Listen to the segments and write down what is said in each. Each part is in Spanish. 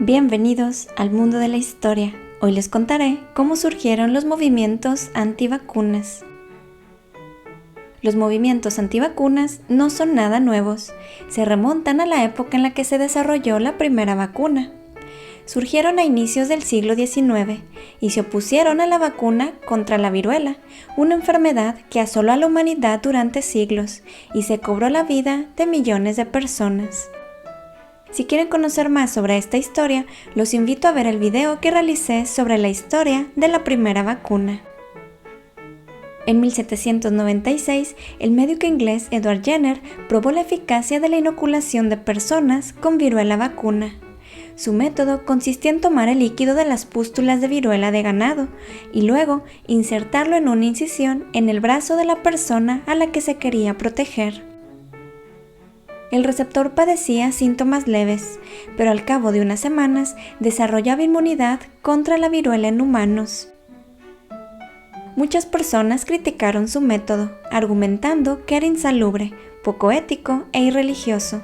Bienvenidos al mundo de la historia. Hoy les contaré cómo surgieron los movimientos antivacunas. Los movimientos antivacunas no son nada nuevos, se remontan a la época en la que se desarrolló la primera vacuna. Surgieron a inicios del siglo XIX y se opusieron a la vacuna contra la viruela, una enfermedad que asoló a la humanidad durante siglos y se cobró la vida de millones de personas. Si quieren conocer más sobre esta historia, los invito a ver el video que realicé sobre la historia de la primera vacuna. En 1796, el médico inglés Edward Jenner probó la eficacia de la inoculación de personas con viruela vacuna. Su método consistía en tomar el líquido de las pústulas de viruela de ganado y luego insertarlo en una incisión en el brazo de la persona a la que se quería proteger. El receptor padecía síntomas leves, pero al cabo de unas semanas desarrollaba inmunidad contra la viruela en humanos. Muchas personas criticaron su método, argumentando que era insalubre, poco ético e irreligioso,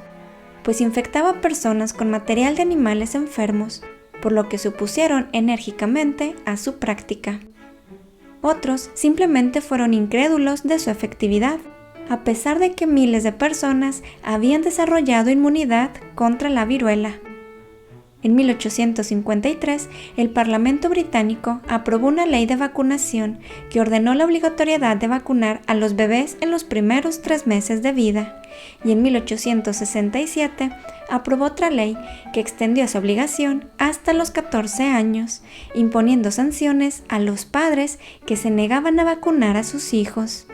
pues infectaba a personas con material de animales enfermos, por lo que se opusieron enérgicamente a su práctica. Otros simplemente fueron incrédulos de su efectividad, a pesar de que miles de personas habían desarrollado inmunidad contra la viruela. En 1853, el Parlamento británico aprobó una ley de vacunación que ordenó la obligatoriedad de vacunar a los bebés en los primeros 3 meses de vida, y en 1867 aprobó otra ley que extendió esa obligación hasta los 14 años, imponiendo sanciones a los padres que se negaban a vacunar a sus hijos.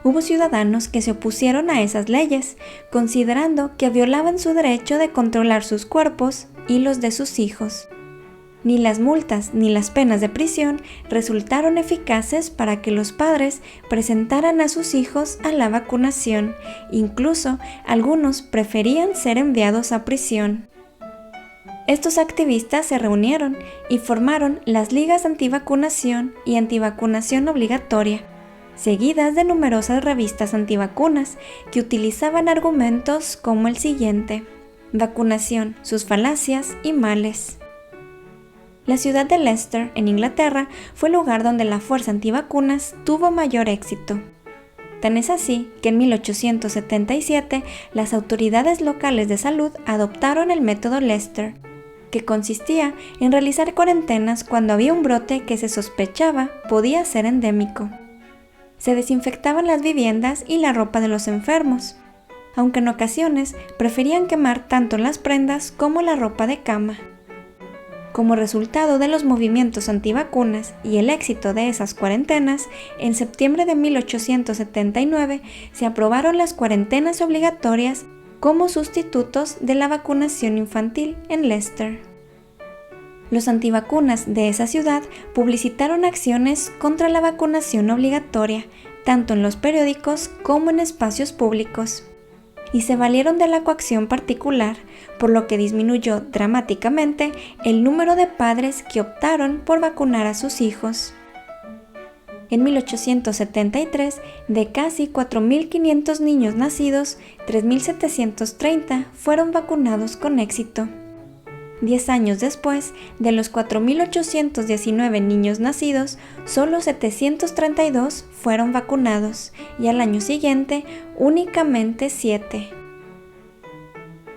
Hubo ciudadanos que se opusieron a esas leyes, considerando que violaban su derecho de controlar sus cuerpos y los de sus hijos. Ni las multas ni las penas de prisión resultaron eficaces para que los padres presentaran a sus hijos a la vacunación, incluso algunos preferían ser enviados a prisión. Estos activistas se reunieron y formaron las ligas antivacunación y antivacunación obligatoria, seguidas de numerosas revistas antivacunas que utilizaban argumentos como el siguiente: vacunación, sus falacias y males. La ciudad de Leicester, en Inglaterra, fue el lugar donde la fuerza antivacunas tuvo mayor éxito. Tan es así que en 1877 las autoridades locales de salud adoptaron el método Leicester, que consistía en realizar cuarentenas cuando había un brote que se sospechaba podía ser endémico. Se desinfectaban las viviendas y la ropa de los enfermos, aunque en ocasiones preferían quemar tanto las prendas como la ropa de cama. Como resultado de los movimientos antivacunas y el éxito de esas cuarentenas, en septiembre de 1879 se aprobaron las cuarentenas obligatorias como sustitutos de la vacunación infantil en Leicester. Los antivacunas de esa ciudad publicitaron acciones contra la vacunación obligatoria, tanto en los periódicos como en espacios públicos, y se valieron de la coacción particular, por lo que disminuyó dramáticamente el número de padres que optaron por vacunar a sus hijos. En 1873, de casi 4.500 niños nacidos, 3.730 fueron vacunados con éxito. 10 años después, de los 4.819 niños nacidos, solo 732 fueron vacunados, y al año siguiente, únicamente 7.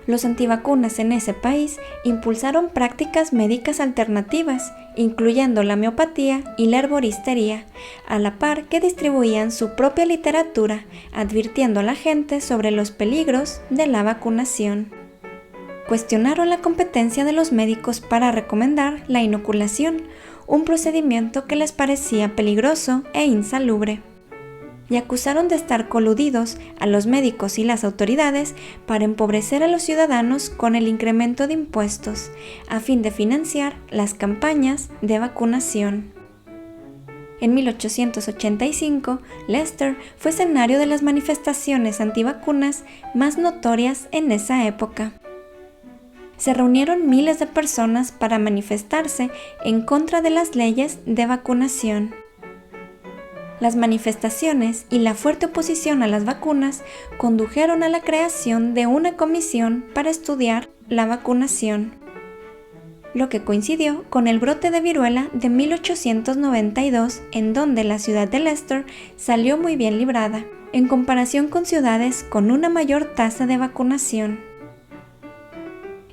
Los antivacunas en ese país impulsaron prácticas médicas alternativas, incluyendo la homeopatía y la herboristería, a la par que distribuían su propia literatura, advirtiendo a la gente sobre los peligros de la vacunación. Cuestionaron la competencia de los médicos para recomendar la inoculación, un procedimiento que les parecía peligroso e insalubre, y acusaron de estar coludidos a los médicos y las autoridades para empobrecer a los ciudadanos con el incremento de impuestos, a fin de financiar las campañas de vacunación. En 1885, Leicester fue escenario de las manifestaciones antivacunas más notorias en esa época. Se reunieron miles de personas para manifestarse en contra de las leyes de vacunación. Las manifestaciones y la fuerte oposición a las vacunas condujeron a la creación de una comisión para estudiar la vacunación. lo que coincidió con el brote de viruela de 1892, en donde la ciudad de Leicester salió muy bien librada, en comparación con ciudades con una mayor tasa de vacunación.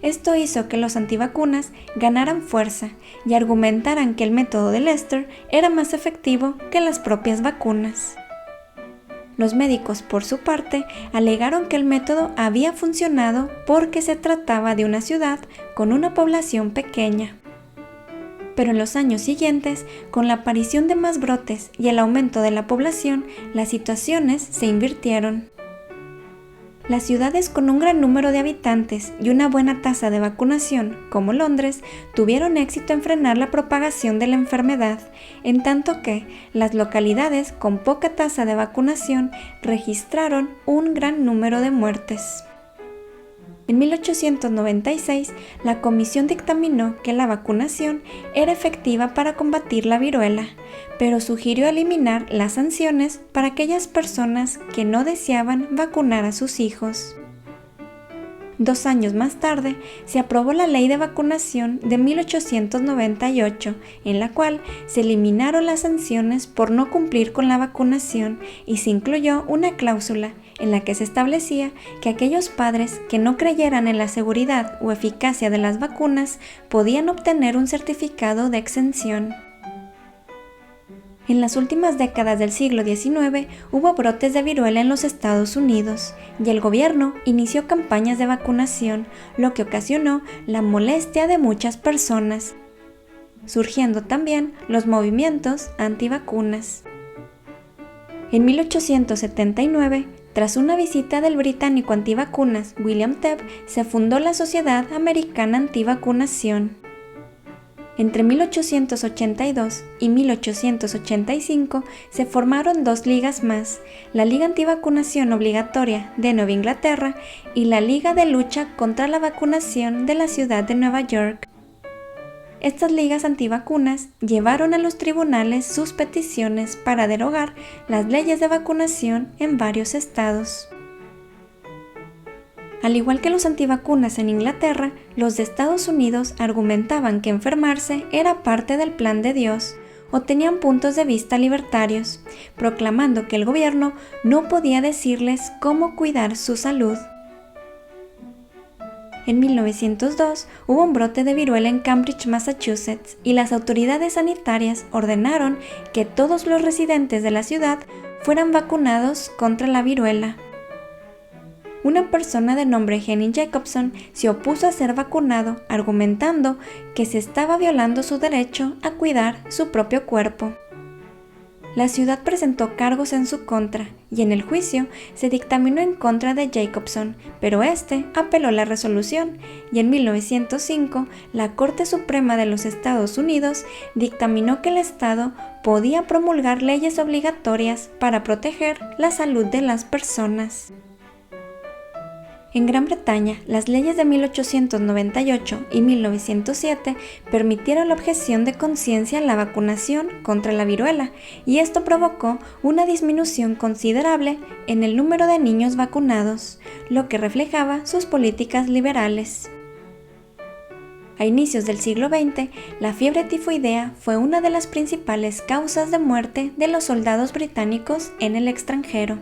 Esto hizo que los antivacunas ganaran fuerza y argumentaran que el método de Leicester era más efectivo que las propias vacunas. Los médicos, por su parte, alegaron que el método había funcionado porque se trataba de una ciudad con una población pequeña. Pero en los años siguientes, con la aparición de más brotes y el aumento de la población, las situaciones se invirtieron. Las ciudades con un gran número de habitantes y una buena tasa de vacunación, como Londres, tuvieron éxito en frenar la propagación de la enfermedad, en tanto que las localidades con poca tasa de vacunación registraron un gran número de muertes. En 1896, la comisión dictaminó que la vacunación era efectiva para combatir la viruela, pero sugirió eliminar las sanciones para aquellas personas que no deseaban vacunar a sus hijos. 2 años más tarde, se aprobó la Ley de Vacunación de 1898, en la cual se eliminaron las sanciones por no cumplir con la vacunación y se incluyó una cláusula en la que se establecía que aquellos padres que no creyeran en la seguridad o eficacia de las vacunas podían obtener un certificado de exención. En las últimas décadas del siglo XIX hubo brotes de viruela en los Estados Unidos y el gobierno inició campañas de vacunación, lo que ocasionó la molestia de muchas personas, surgiendo también los movimientos antivacunas. En 1879, tras una visita del británico antivacunas William Tebb, se fundó la Sociedad Americana Antivacunación. Entre 1882 y 1885 se formaron 2 ligas más, la Liga Antivacunación Obligatoria de Nueva Inglaterra y la Liga de Lucha contra la Vacunación de la ciudad de Nueva York. Estas ligas antivacunas llevaron a los tribunales sus peticiones para derogar las leyes de vacunación en varios estados. Al igual que los antivacunas en Inglaterra, los de Estados Unidos argumentaban que enfermarse era parte del plan de Dios o tenían puntos de vista libertarios, proclamando que el gobierno no podía decirles cómo cuidar su salud. En 1902 hubo un brote de viruela en Cambridge, Massachusetts, y las autoridades sanitarias ordenaron que todos los residentes de la ciudad fueran vacunados contra la viruela. Una persona de nombre Henry Jacobson se opuso a ser vacunado, argumentando que se estaba violando su derecho a cuidar su propio cuerpo. La ciudad presentó cargos en su contra y en el juicio se dictaminó en contra de Jacobson, pero este apeló la resolución y en 1905 la Corte Suprema de los Estados Unidos dictaminó que el Estado podía promulgar leyes obligatorias para proteger la salud de las personas. En Gran Bretaña, las leyes de 1898 y 1907 permitieron la objeción de conciencia a la vacunación contra la viruela, y esto provocó una disminución considerable en el número de niños vacunados, lo que reflejaba sus políticas liberales. A inicios del siglo XX, la fiebre tifoidea fue una de las principales causas de muerte de los soldados británicos en el extranjero.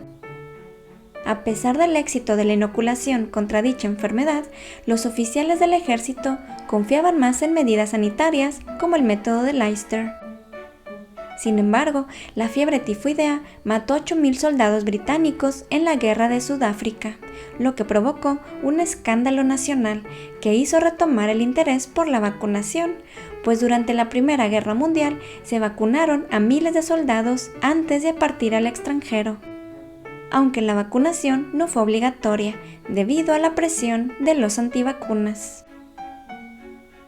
A pesar del éxito de la inoculación contra dicha enfermedad, los oficiales del ejército confiaban más en medidas sanitarias como el método de Leicester. Sin embargo, la fiebre tifoidea mató a 8.000 soldados británicos en la guerra de Sudáfrica, lo que provocó un escándalo nacional que hizo retomar el interés por la vacunación, pues durante la Primera Guerra Mundial se vacunaron a miles de soldados antes de partir al extranjero, aunque la vacunación no fue obligatoria debido a la presión de los antivacunas.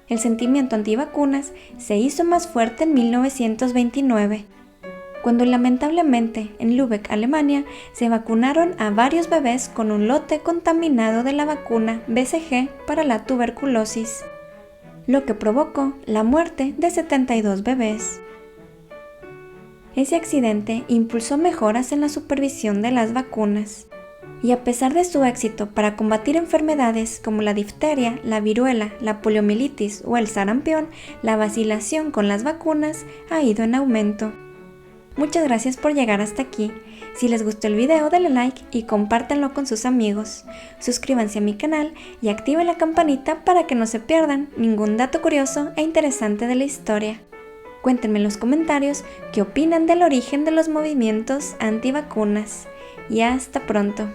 El sentimiento antivacunas se hizo más fuerte en 1929, cuando lamentablemente en Lübeck, Alemania, se vacunaron a varios bebés con un lote contaminado de la vacuna BCG para la tuberculosis, lo que provocó la muerte de 72 bebés. Ese accidente impulsó mejoras en la supervisión de las vacunas. Y a pesar de su éxito para combatir enfermedades como la difteria, la viruela, la poliomielitis o el sarampión, la vacilación con las vacunas ha ido en aumento. Muchas gracias por llegar hasta aquí. Si les gustó el video, denle like y compártanlo con sus amigos. Suscríbanse a mi canal y activen la campanita para que no se pierdan ningún dato curioso e interesante de la historia. Cuéntenme en los comentarios qué opinan del origen de los movimientos antivacunas. Y hasta pronto.